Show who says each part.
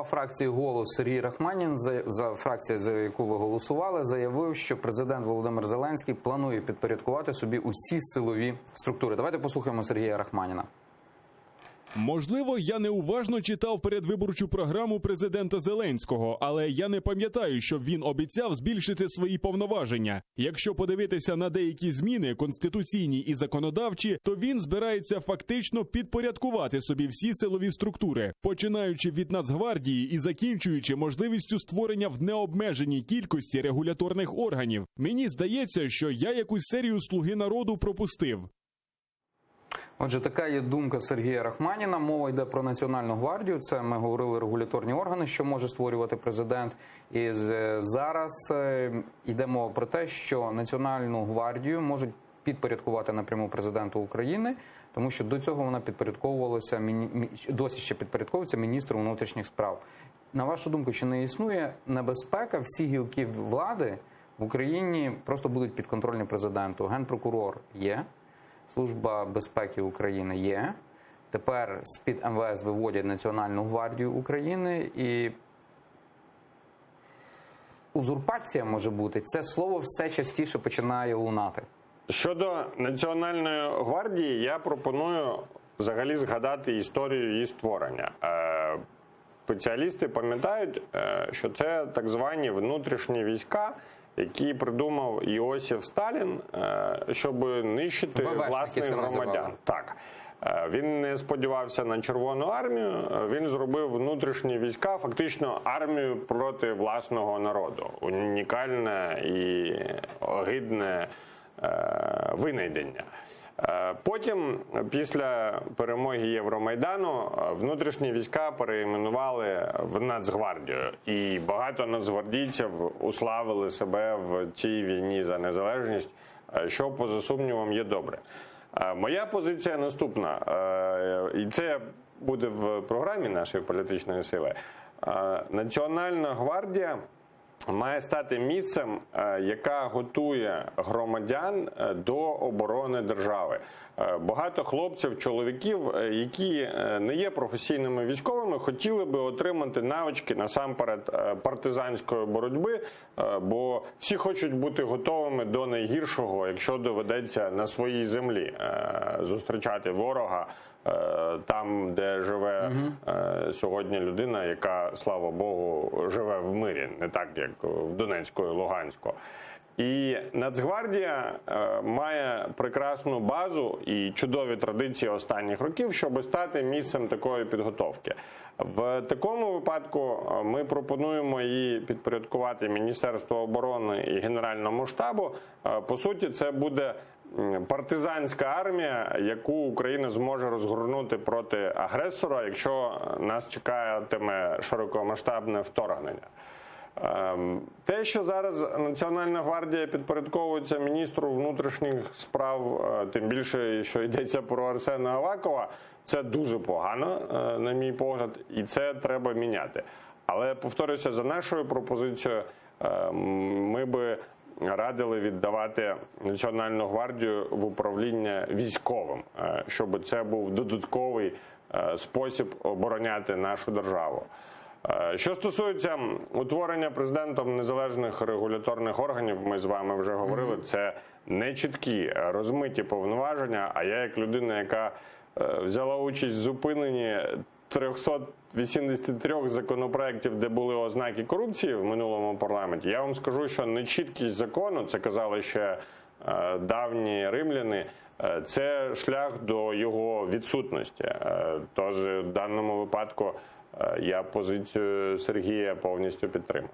Speaker 1: голова фракції «Голос» Сергій Рахманін, за фракцію, за яку ви голосували, заявив, що президент Володимир Зеленський планує підпорядкувати собі усі силові структури. Давайте послухаємо Сергія Рахманіна.
Speaker 2: Можливо, я неуважно читав передвиборчу програму президента Зеленського, але я не пам'ятаю, щоб він обіцяв збільшити свої повноваження. Якщо подивитися на деякі зміни, конституційні і законодавчі, то він збирається фактично підпорядкувати собі всі силові структури, починаючи від Нацгвардії і закінчуючи можливістю створення в необмеженій кількості регуляторних органів. Мені здається, що я якусь серію «Слуги народу» пропустив.
Speaker 1: Отже, така є думка Сергія Рахманіна. Мова йде про Національну гвардію. Це ми говорили регуляторні органи, що може створювати президент. І зараз йде мова про те, що Національну гвардію можуть підпорядкувати напряму президенту України, тому що до цього вона підпорядковувалася, досі ще підпорядковується міністру внутрішніх справ. На вашу думку, чи не існує небезпека, всі гілки влади в Україні просто будуть підконтрольні президенту? Генпрокурор є. Служба безпеки України є. Тепер з-під МВС виводять Національну гвардію України. І узурпація може бути. Це слово все частіше починає лунати.
Speaker 3: Щодо Національної гвардії, я пропоную взагалі згадати історію її створення. Спеціалісти пам'ятають, що це так звані внутрішні війська, які придумав Іосиф Сталін, щоб нищити власних громадян. Так. Він не сподівався на Червону армію, він зробив внутрішні війська, фактично армію проти власного народу. Унікальне і огидне винайдення. Потім, після перемоги Євромайдану, внутрішні війська перейменували в Нацгвардію. І багато нацгвардійців уславили себе в цій війні за незалежність, що, поза сумнівом, є добре. Моя позиція наступна, і це буде в програмі нашої політичної сили. Національна гвардія має стати місцем, яка готує громадян до оборони держави. Багато хлопців, чоловіків, які не є професійними військовими, хотіли би отримати навички насамперед партизанської боротьби, бо всі хочуть бути готовими до найгіршого, якщо доведеться на своїй землі зустрічати ворога там, де живе сьогодні людина, яка, слава Богу, живе в мирі, не так, як в Донецьку і Луганську. І Нацгвардія має прекрасну базу і чудові традиції останніх років, щоб стати місцем такої підготовки. В такому випадку ми пропонуємо її підпорядкувати Міністерству оборони і Генеральному штабу. По суті, це буде партизанська армія, яку Україна зможе розгорнути проти агресора, якщо нас чекатиме широкомасштабне вторгнення. Те, що зараз Національна гвардія підпорядковується міністру внутрішніх справ, тим більше, що йдеться про Арсена Авакова, це дуже погано, на мій погляд, і це треба міняти. Але, повторюся, за нашою пропозицією, ми би радили віддавати Національну гвардію в управління військовим, щоб це був додатковий спосіб обороняти нашу державу. Що стосується утворення президентом незалежних регуляторних органів, ми з вами вже говорили, це не чіткі, розмиті повноваження, а я як людина, яка взяла участь в зупиненні 383 законопроєктів, де були ознаки корупції в минулому парламенті, я вам скажу, що нечіткість закону, це казали ще давні римляни, це шлях до його відсутності. Тож в даному випадку я позицію Сергія повністю підтримую.